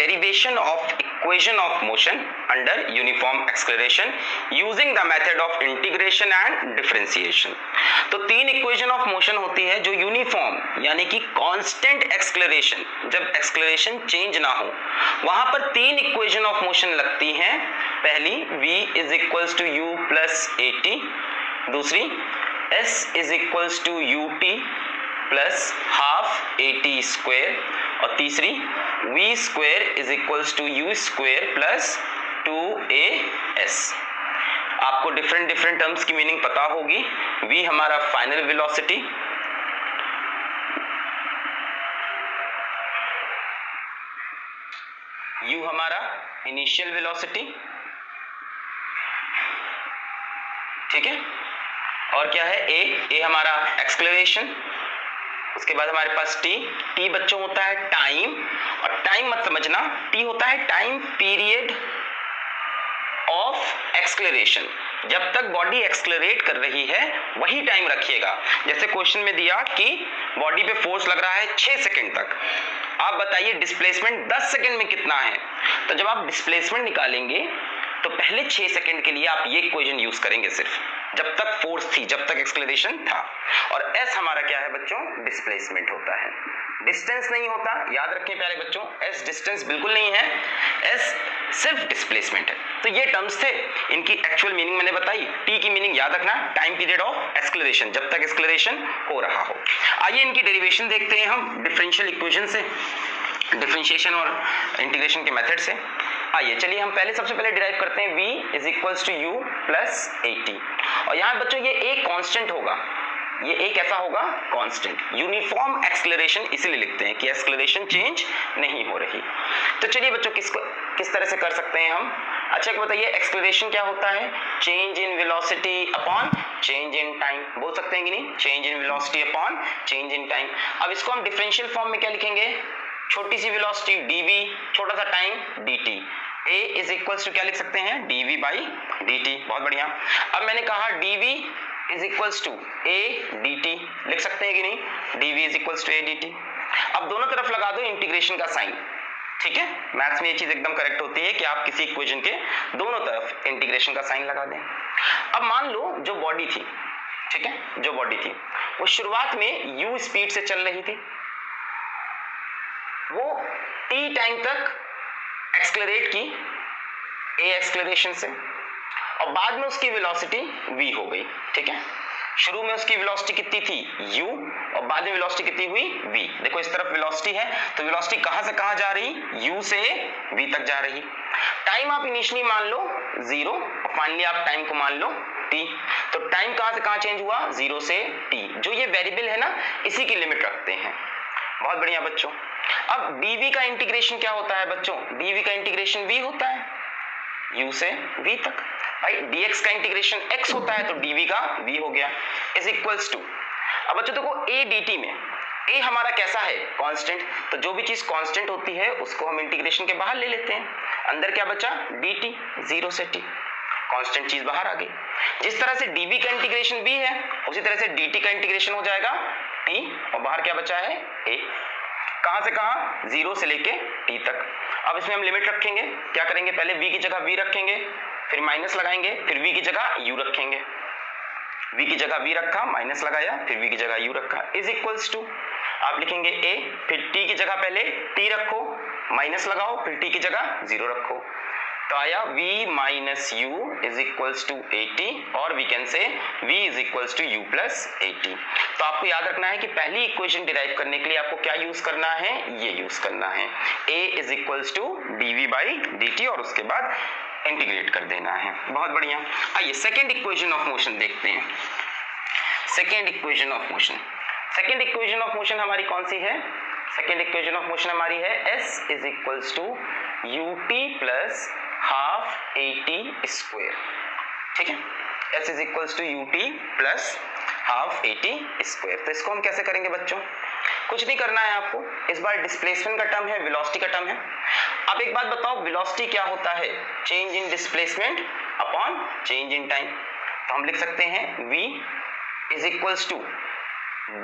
derivation of equation of motion under uniform acceleration using the method of integration and differentiation। तो तीन equation of motion होती है जो uniform यानी कि कांस्टेंट एक्सलेरेशन, जब एक्सलेरेशन चेंज ना हो वहां पर तीन इक्वेशन ऑफ मोशन लगती हैं। पहली v is equals to u plus at, दूसरी s is equals to ut plus half at square, और तीसरी v square is equals to u square plus 2as। आपको डिफरेंट टर्म्स की मीनिंग पता होगी। v हमारा फाइनल वेलोसिटी, u हमारा initial velocity, ठीक है, और क्या है a हमारा एक्सेलरेशन, उसके बाद हमारे पास t बच्चों होता है टाइम, और टाइम मत समझना, t होता है टाइम पीरियड ऑफ एक्सेलरेशन। जब तक बॉडी एक्सेलरेट कर रही है वही टाइम रखिएगा। जैसे क्वेश्चन में दिया कि बॉडी पे फोर्स लग रहा है 6 सेकंड तक, आप बताइए डिस्प्लेसमेंट 10 सेकंड में कितना है। तो जब आप डिस्प्लेसमेंट निकालेंगे तो पहले 6 सेकंड के लिए आप ये इक्वेशन यूज करेंगे, सिर्फ जब तक फोर्स थी, जब तक एक्सेलरेशन था। और s हमारा क्या है बच्चों, डिस्प्लेसमेंट होता है, डिस्टेंस नहीं होता, याद रखें प्यारे बच्चों, s डिस्टेंस बिल्कुल नहीं है, s सिर्फ डिस्प्लेसमेंट है। तो ये टर्म्स थे, इनकी एक्चुअल मीनिंग मैंने बताई। t की मीनिंग याद रखना, टाइम पीरियड ऑफ एक्सेलरेशन, जब तक एक्सेलरेशन हो रहा हो। आइए इनकी डेरिवेशन देखते हैं हम डिफरेंशियल इक्वेशन से, डिफरेंशिएशन और इंटीग्रेशन के मेथड से। आइए चलिए हम सबसे पहले डिराइव करते हैं v is equals to u plus at। और यहाँ बच्चों ये एक कांस्टेंट होगा, ये एक ऐसा होगा कांस्टेंट, यूनिफॉर्म एक्सेलरेशन इसीलिए लिखते हैं कि एक्सेलरेशन चेंज नहीं हो रही। तो चलिए बच्चों किस तरह से कर सकते हैं हम। अच्छा बताइए एक्सेलरेशन क्या होता है, change in velocity upon change in time, बोल सकते हैं कि नहीं, change in velocity upon change in time. अब इसको हम डिफरेंशियल फॉर्म में क्या लिखेंगे, छोटी सी वेलोसिटी dv, छोटा सा time dt, a is equals to क्या लिख सकते हैं, dv बाई dt। बहुत बढ़िया। अब मैंने कहा dv is equals to a dt, लिख सकते हैं कि नहीं, dv is equals to a dt। अब दोनों तरफ लगा दो इंटीग्रेशन का साइन, ठीक है, मैथ्स में ये चीज एकदम करेक्ट होती है कि आप किसी इक्वेशन के दोनों तरफ इंटीग्रेशन का साइन लगा दें। अब मान लो जो बॉडी थी, ठीक है, जो बॉडी थी वो शुरुआत में u स्पीड से चल रही थी, वो t टाइम तक एक्सेलरेट की a एक्सेलरेशन से, और बाद में उसकी वेलोसिटी v हो गई, ठीक है। शुरू में उसकी वेलोसिटी कितनी थी u, और बाद में वेलोसिटी कितनी हुई v। देखो इस तरफ वेलोसिटी है, तो वेलोसिटी कहां से कहां जा रही, u से v तक जा रही। टाइम आप इनिशियली मान लो 0, और फाइनली आप टाइम को मान लो t। तो टाइम कहां से कहां चेंज हुआ, 0 से t, जो ये वेरिएबल है ना, इसी की लिमिट रखते हैं। बहुत बढ़िया बच्चों। अब dv का इंटीग्रेशन क्या होता है बच्चों, dv का इंटीग्रेशन v होता है, u से v तक। भाई dx का इंटीग्रेशन x होता है, तो dv का v हो गया, इज इक्वल्स टू। अब बच्चों देखो a dt में a हमारा कैसा है, कांस्टेंट, तो जो भी चीज कांस्टेंट होती है उसको हम इंटीग्रेशन के बाहर ले लेते हैं। अंदर क्या बचा, dt, 0 से t, कांस्टेंट चीज बाहर आ गई। जिस तरह से dv का इंटीग्रेशन v है, उसी तरह से dt का इंटीग्रेशन हो जाएगा t, और बाहर क्या बचा है a। कहां से कहां, 0 से लेके t तक। अब इसमें हम लिमिट रखेंगे, क्या करेंगे, पहले v की जगह v रखेंगे, फिर माइनस लगाएंगे, फिर v की जगह u रखेंगे, v की जगह v रखा, माइनस लगाया, फिर v की जगह u रखा, इज इक्वल्स टू। आप लिखेंगे a, फिर t की जगह पहले t रखो, माइनस लगाओ, फिर t की जगह 0 रखो, तो आया v minus u is equals to 80, और we can say v is equals to u plus 80। तो आपको याद रखना है कि पहली इक्वेशन डिराइव करने के लिए आपको क्या यूज करना है, ये यूज करना है, a is equals to dv by dt, और उसके बाद इंटीग्रेट कर देना है। बहुत बढ़िया। आइए सेकेंड इक्वेशन ऑफ मोशन देखते हैं। Second equation of motion, second equation of motion हमारी कौन सी है, सेकेंड इक्वेशन ऑफ मोशन हमारी है s is equals to ut plus half at square, ठीक है, s is equals to ut plus half at square. तो इसको हम कैसे करेंगे बच्चों, कुछ नहीं करना है आपको, इस बार डिस्प्लेसमेंट का टर्म है, वेलोसिटी का टर्म है। अब एक बात बताओ, वेलोसिटी क्या होता है, change in displacement upon change in time. तो हम लिख सकते हैं v is equals to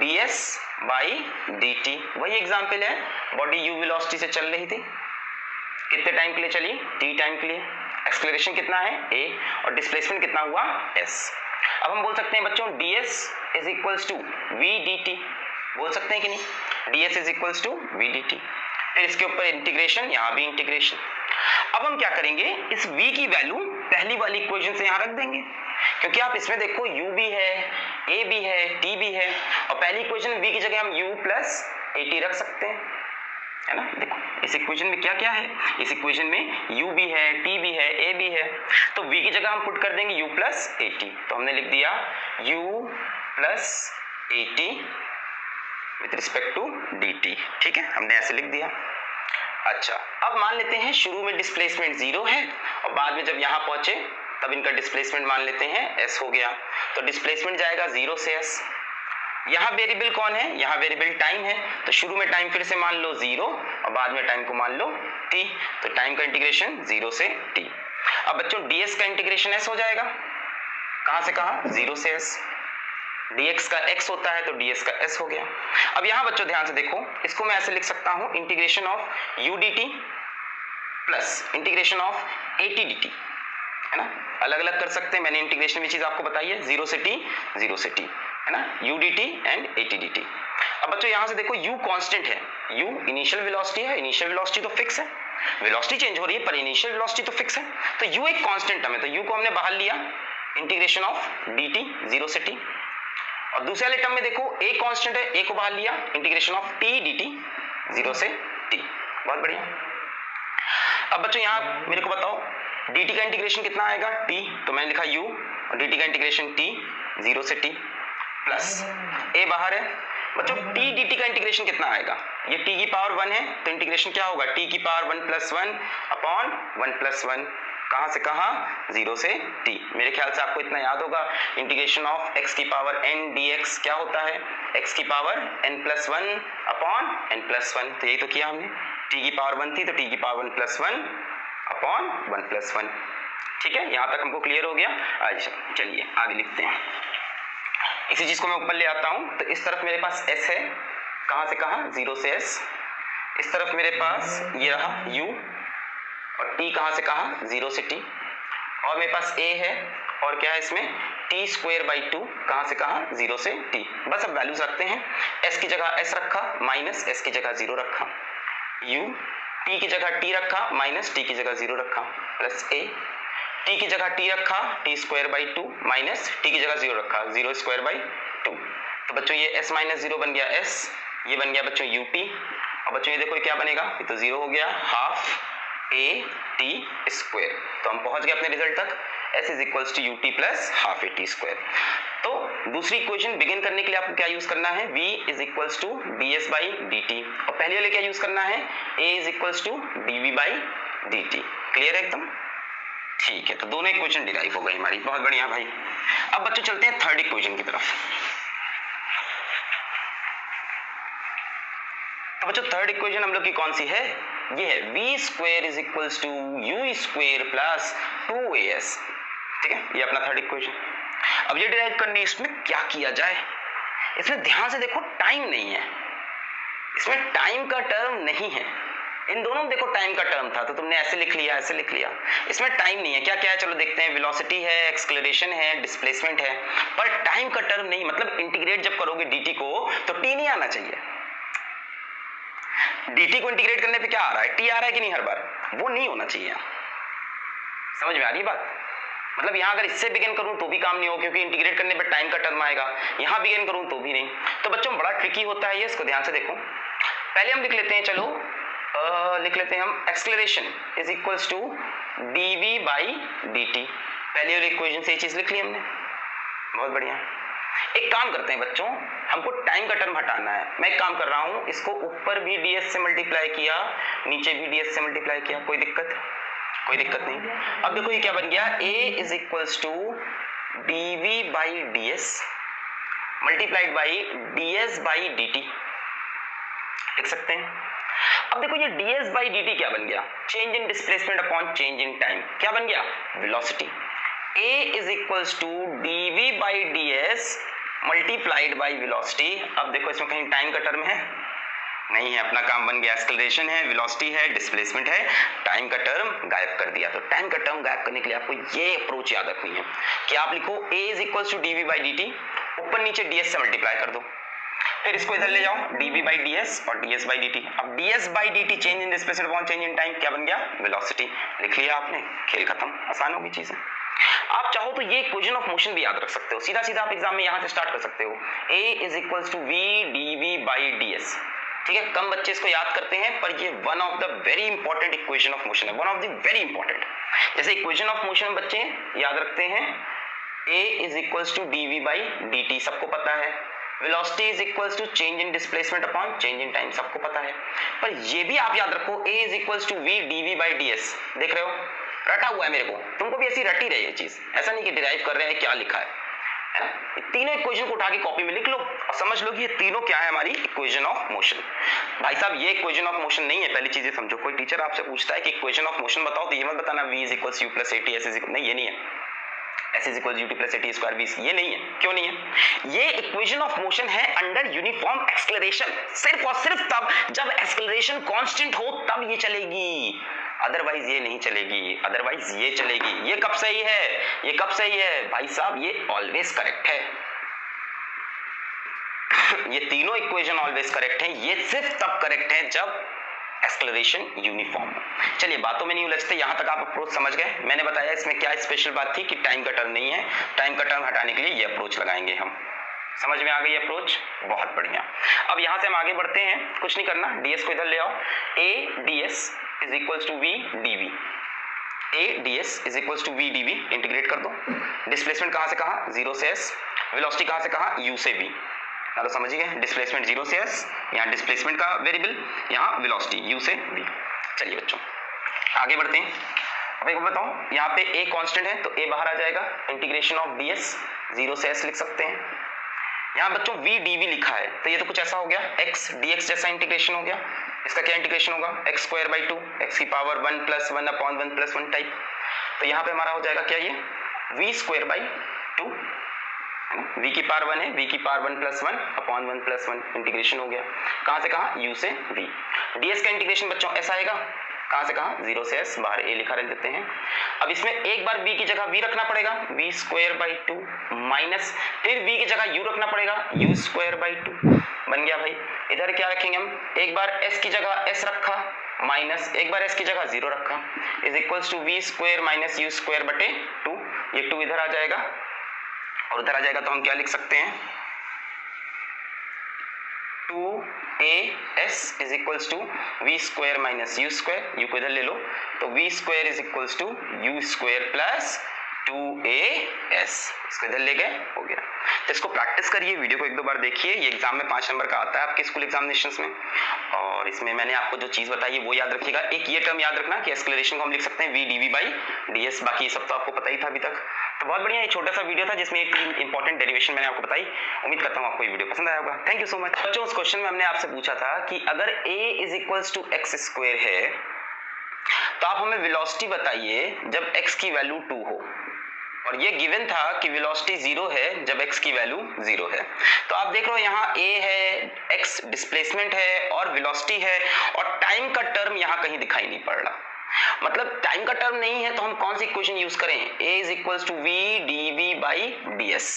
ds by dt। वही एग्जाम्पल है, बॉडी u वेलोसिटी से चल रही थी, कितने टाइम के लिए चली, t टाइम के लिए। एक्सेलरेशन कितना है a और डिस्प्लेसमेंट कितना हुआ s। अब हम बोल सकते हैं बच्चों ds is equals to v dt, बोल सकते हैं कि नहीं, ds is equals to v dt। फिर इसके ऊपर इंटीग्रेशन, यहाँ भी इंटीग्रेशन। अब हम क्या करेंगे, इस v की वैल्यू पहली वाली इक्वेशन से यहाँ रख देंगे, क्योंकि आप इसमें देखो u भी है, a भी है, t भी है, और पहली इक्वेशन में v की जगह हम u प्लस at रख सकते हैं, है ना। देखो इस इक्वेशन में क्या क्या है, इस इक्वेशन में u भी है, t भी है, a भी है, तो v की जगह हम पुट कर देंगे u प्लस at। तो हमने लिख दिया u plus at with respect to dt, ठीक है, हमने ऐसे लिख दिया। अच्छा, अब मान लेते हैं शुरू में डिस्प्लेसमेंट 0 है और बाद में जब यहाँ पहुंचे तब इनका डिस्प्लेसमेंट मान लेते हैं s हो गया, तो डिस्प्लेसमेंट जाएगा 0 से s। यहाँ वेरिएबल कौन है, यहाँ वेरिएबल टाइम है, तो शुरू में टाइम फिर से मान लो 0 और बाद में टाइम को मान लो t, तो टाइम का इंटीग्रेशन 0 से t। अब बच्चों ds का इंटीग्रेशन s हो जाएगा, कहाँ से कहाँ, 0 से s। dx का x होता है तो ds का s हो गया। अब यहाँ बच्चों ध्यान से देखो, इसको मैं ऐसे लिख सकता हूँ integration of u dt plus integration of at dt, है ना, अलग अलग कर सकते हैं, मैंने इंटीग्रेशन में चीज आपको बताई है, 0 से t, है ना, u dt and at dt। अब बच्चों यहाँ से देखो u कांस्टेंट है, u इनिशियल वेलोसिटी है, इनिशियल वेलोसिटी तो फिक्स है, वेलोसिटी चेंज हो रही है पर इनिशियल वेलोसिटी तो फिक्स है, तो u एक कांस्टेंट टर्म है, तो u को हमने बाहर लिया, इंटीग्रेशन ऑफ dt 0 से t। और दूसरे वाले टर्म में देखो a कांस्टेंट है, a को बाहर लिया, इंटीग्रेशन ऑफ t dt 0 से t। बहुत बढ़िया। अब बच्चों यहाँ मेरे को बताओ dt का इंटीग्रेशन कितना आएगा, t, तो मैंने लिखा u और dt का इंटीग्रेशन t 0 से t प्लस a बाहर है। बच्चों t dt का इंटीग्रेशन कितना आएगा, ये t की पावर 1 है तो इंटीग्रेशन क्या होगा, t की पावर 1 प्लस 1 अपॉन 1 प्लस 1, कहाँ से कहाँ, 0 से t। मेरे ख्याल से आपको इतना याद होगा, इंटीग्रेशन ऑफ x की पावर n dx क्या होता है, x की power n plus 1 upon n plus 1, तो यही तो किया हमने, t की पावर 1 थी तो t की पावर 1 प्लस 1 अपॉन 1 प्लस 1, ठीक है, यहाँ तक हमको क्लियर हो गया। अच्छा चलिए आगे लिखते हैं, इसी चीज को मैं ऊपर ले आता हूँ, तो इस तरफ मेरे पास s है, कहाँ से कहाँ, 0 से s, इस तरफ मेरे पास ये रहा u और t कहाँ से कहाँ, 0 से t, और मेरे पास a है और क्या है इसमें t स्क्वायर बाई 2, कहाँ से कहाँ, 0 से t। बस अब वैल्यूज रखते हैं, s की जगह s रखा, माइनस s की जगह 0 रखा, u t की जगह t रखा, माइनस t की जगह 0 रखा, प्लस a t की जगह t रखा, t square by 2 minus t की जगह 0 रखा, 0 स्क्वायर बाई 2। तो बच्चों ये s माइनस 0 बन गया s, ये बन गया बच्चों up, और बच्चों ये देखो ये क्या बनेगा, ये तो 0 हो गया, हाफ a t स्क्वायर। तो हम पहुंच गए अपने रिजल्ट तक, s is equals to ut plus half a t square. तो दूसरी इक्वेशन बिगिन करने के लिए आपको क्या यूज करना है, v is equals to ds by dt, और पहले वाले क्या यूज करना है, a is equals to dv by dt। Clear है एकदम, ठीक है, तो दोनों इक्वेशन डिराइव हो गई हमारी, बहुत बढ़िया भाई। अब बच्चों चलते हैं थर्ड इक्वेशन की तरफ। तो बच्चों थर्ड इक्वेशन हम लोग की कौन सी है, ये है v square is equals to u square plus 2as, ठीक है, ये अपना थर्ड इक्वेशन। अब ये डिराइव करनी, इसमें क्या किया जाए, इसमें ध्यान से देखो टाइम नहीं है, इसमें टाइम का टर्म नहीं है, इन दोनों में देखो टाइम का टर्म था तो तुमने ऐसे लिख लिया, ऐसे लिख लिया, इसमें टाइम नहीं है, क्या क्या है चलो देखते हैं, वेलोसिटी है, एक्सेलरेशन है, डिस्प्लेसमेंट है, पर टाइम का टर्म नहीं, मतलब इंटीग्रेट जब करोगे dt को तो t नहीं आना चाहिए, dt को इंटीग्रेट करने पे क्या आ रहा है, t आ रहा है कि नहीं हर बार, वो नहीं होना चाहिए। समझ में आ रही बात, मतलब यहाँ अगर इससे बिगिन करूं तो भी काम नहीं हो, क्योंकि इंटीग्रेट करने पे टाइम का टर्म आएगा, यहाँ बिगिन करूं तो भी नहीं, तो बच्चों बड़ा ट्रिकी होता है ये, इसको ध्यान से देखो। पहले हम लिख लेते हैं, चलो लिख लेते हैं हम, acceleration is equals to dv by dt, पहले वाली इक्वेशन से ये चीज लिख ली हमने, बहुत बढ़िया। एक काम करते हैं बच्चों, हमको टाइम का टर्म हटाना है, मैं एक काम कर रहा हूं, इसको ऊपर भी ds से मल्टीप्लाई किया, नीचे भी ds से मल्टीप्लाई किया, कोई दिक्कत नहीं। अब देखो ये क्या बन गया, a is equals to dv by ds multiplied by ds by dt, लिख सकते हैं। अब देखो ये ds बाई dt क्या बन गया, change in displacement upon change in time, क्या बन गया, velocity. a is equals to dv by ds multiplied by velocity. अब देखो इसमें कहीं टाइम का टर्म है, नहीं है, अपना काम बन गया। एक्सेलरेशन है, वेलोसिटी है, डिस्प्लेसमेंट है, टाइम का टर्म गायब कर दिया। तो टाइम का टर्म गायब करने के लिए आपको ये अप्रोच याद रखनी है कि आप लिखो a is equals to dv by dt, ऊपर नीचे ds से मल्टीप्लाई कर दो, फिर इसको इधर ले जाओ dv बाई ds और ds बाई dt। अब ds by dt change in displacement upon change in time क्या बन गया? वेलोसिटी। लिख लिया आपने, खेल खत्म, आसान होगी चीजें। आप चाहो तो ये इक्वेशन ऑफ मोशन भी याद रख सकते हो, सीधा सीधा आप एग्जाम में यहां से स्टार्ट कर सकते हो, a is equals to v dv by ds। ठीक है, कम बच्चे इसको याद करते हैं, पर ये one of the very important equation of motion है, one of the very important. जैसे इक्वेशन ऑफ मोशन बच्चे याद रखते हैं, a is equals to dv by dt, सबको पता है। Velocity is equals to change in displacement upon change in time, सबको पता है। पर ये भी आप याद रखो, a is equals to v dv by ds। देख रहे हो, रटा हुआ है मेरे को, तुमको भी ऐसी रटी रही है चीज, ऐसा नहीं कि डिराइव कर रहे हैं क्या लिखा है ना। तीनों इक्वेशन को उठा के कॉपी में लिख लो और समझ लो कि ये तीनों क्या है, हमारी इक्वेशन ऑफ मोशन। भाई साहब ये इक्वेशन ऑफ मोशन नहीं है, पहली चीजें समझो। कोई टीचर आपसे पूछता है कि इक्वेशन ऑफ मोशन बताओ, तो ये मत बताना v is equals u plus at, s is नहीं, ये नहीं है। s is equals ut plus at square v, ये नहीं है। क्यों नहीं है? ये इक्वेशन ऑफ मोशन है अंडर यूनिफॉर्म एक्सेलरेशन, सिर्फ और सिर्फ तब जब एक्सेलरेशन कांस्टेंट हो तब ये चलेगी, अदरवाइज ये नहीं चलेगी, अदरवाइज ये चलेगी। ये कब सही है? ये कब सही है भाई साहब? ये ऑलवेज करेक्ट है। ये तीनों इक्वेशन ऑलवेज करेक्ट हैं, ये सिर्फ तब करेक्ट है जब एक्सेलरेशन यूनिफॉर्म। चलिए बातों में नहीं उलझते, यहां तक आप अप्रोच समझ गए। मैंने बताया इसमें क्या स्पेशल बात थी कि टाइम का टर्म नहीं है, टाइम का टर्म हटाने के लिए ये अप्रोच लगाएंगे हम। समझ में आ गई अप्रोच? बहुत बढ़िया। अब यहां से हम आगे बढ़ते हैं, कुछ नहीं करना, ds को इधर ले आओ, a ds is equals to v dv, a ds is equals to v dv, integrate कर दो। डिस्प्लेसमेंट कहां से कहां? 0 से s। वेलोसिटी कहां से कहां? u से v। ना तो समझिए, डिस्प्लेसमेंट 0 से s, यहाँ डिस्प्लेसमेंट का वेरिएबल, यहाँ वेलोसिटी u से v। चलिए बच्चों आगे बढ़ते हैं। अब एक बताओ, यहाँ पे a कांस्टेंट है तो a बाहर आ जाएगा, इंटीग्रेशन ऑफ ds 0 से s लिख सकते हैं। यहाँ बच्चों v dv लिखा है तो ये तो कुछ ऐसा हो गया, x dx जैसा इंटीग्रेशन हो गया। इसका क्या इंटीग्रेशन होगा? x स्क्वायर बाई 2, x की power 1 plus 1 upon 1 plus 1 type. तो यहाँ पे हमारा हो जाएगा क्या, ये v स्क्वायर बाई 2 है ना, v की पावर 1 है, v की power 1 plus 1 upon 1 plus 1 integration हो गया। कहाँ से कहाँ? u से v। ds का इंटीग्रेशन बच्चों ऐसा आएगा, कहां से कहां? 0 से s, बाहर a लिखा रख देते हैं। अब इसमें एक बार b की जगह v रखना पड़ेगा, v स्क्वायर बाई 2 माइनस, फिर v की जगह u रखना पड़ेगा, u स्क्वायर बाई 2 बन गया भाई। इधर क्या रखेंगे हम? एक बार s की जगह s रखा माइनस, एक बार s की जगह 0 रखा, is equals to v square minus u square बटे 2। ये 2 इधर आ जाएगा और उधर आ जाएगा तो हम क्या लिख सकते हैं? 2as is equals to v square minus u square, u को इधर ले लो तो v square is equals to u square plus 2as, इसको इधर ले गए, हो गया। तो इसको प्रैक्टिस करिए, वीडियो को एक दो बार देखिए, ये एग्जाम में 5 नंबर का आता है आपके स्कूल एग्जामिनेशंस में। और इसमें मैंने आपको जो चीज बताई है वो याद रखिएगा। एक ये टर्म याद रखना कि एक्सेलरेशन को हम लिख सकते हैं v dv बाई ds, बाकी ये सब तो आपको पता ही था अभी तक। तो बहुत बढ़िया, ये छोटा सा वीडियो था जिसमें एक 3 इंपॉर्टेंट डेरिवेशन मैंने आपको बताई। उम्मीद करता हूँ आपको ये वीडियो पसंद आया होगा। थैंक यू सो मच बच्चों। उस क्वेश्चन में हमने आपसे पूछा था कि अगर a is equals to x square है तो आप हमें वेलोसिटी बताइए जब x की वैल्यू 2 हो, और ये गिवन था कि वेलोसिटी 0 है जब x की वैल्यू 0 है। तो आप देख रहे हो यहाँ a है, x डिस्प्लेसमेंट है और वेलोसिटी है, और टाइम का टर्म यहाँ कहीं दिखाई नहीं पड़ रहा। मतलब टाइम का टर्म नहीं है तो हम कौन सी इक्वेशन यूज करें? a is equals to v dv by ds।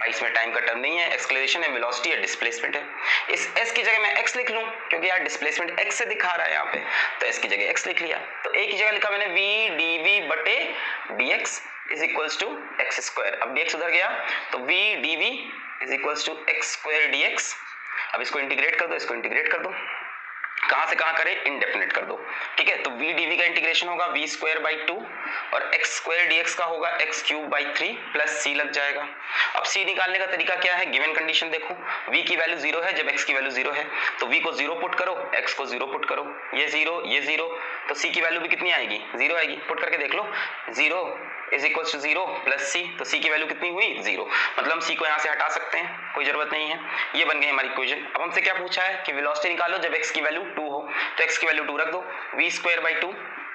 भाई इसमें टाइम का टर्म नहीं है, एक्सेलरेशन है, वेलोसिटी है, डिस्प्लेसमेंट है। इस s की जगह मैं x लिख लूं क्योंकि यार डिस्प्लेसमेंट x से दिखा रहा है यहाँ पे, तो s की जगह x लिख लिया। तो a की जगह लिखा मैंने v dv बटे dx is equals to x square. अब dx उधर गया तो v dv is equals to x square dx। अब इसको इंटीग्रेट कर दो, इसको इंटीग्रेट कर दो, कहां से कहां करें? इंडेफिनिट कर दो, ठीक है। तो v dv का इंटीग्रेशन होगा v स्क्वायर बाई 2 और x स्क्वायर dx का होगा x cube by 3 plus c लग जाएगा। अब c निकालने का तरीका क्या है? गिवन कंडीशन देखो, v की वैल्यू 0 है जब x की वैल्यू 0 है, तो v को 0 पुट करो, x को 0 पुट करो, ये 0 तो c की वैल्यू भी कितनी आएगी? 0 आएगी। पुट करके देख लो, 0 is equals to 0 plus c, तो c की वैल्यू कितनी हुई? 0। मतलब हम c को यहाँ से हटा सकते हैं, कोई जरूरत नहीं है। ये बन गई हमारी इक्वेशन। अब हमसे क्या पूछा है कि वेलोसिटी निकालो जब x की वैल्यू 2 हो, तो x की वैल्यू 2 रख दो, v square by 2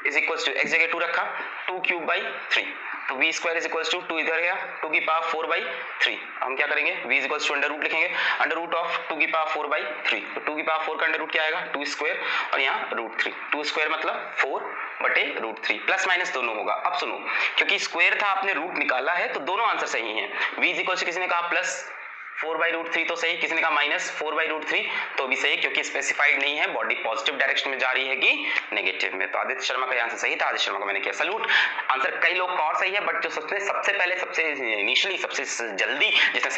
is equal to x जगह 2 रखा 2 क्यूब बाई 3 तो v square is equal to 2 इधर गया 2 की पावर 4 बाई 3 हम क्या करेंगे v is equal to under root लिखेंगे अंडर रूट ऑफ 2 की पावर 4 बाई 3 तो 2 की पावर 4 का अंडर रूट क्या आएगा 2 स्क्वायर और यहाँ रूट 3 2 स्क्वायर मतलब 4 बटे रूट 3 प्लस माइनस दोनों होगा। अब सुनो क्योंकि स्क्वायर था आपने रूट निकाला है तो दोनों आंसर सही हैं। v इज इक्वल टू किसी ने कहा प्लस 4 बाई रूट 3 तो सही, किसी ने कहा माइनस 4 बाई रूट 3 तो भी सही क्योंकि स्पेसिफाइड नहीं है बॉडी पॉजिटिव डायरेक्शन में जा रही है कि नेगेटिव में। तो आदित्य शर्मा का आंसर सही था, आदित्य शर्मा को मैंने किया सैल्यूट। आंसर कई लोग का और सही है बट जो सबसे पहले सबसे इनिशियली सबसे जल्दी जिसने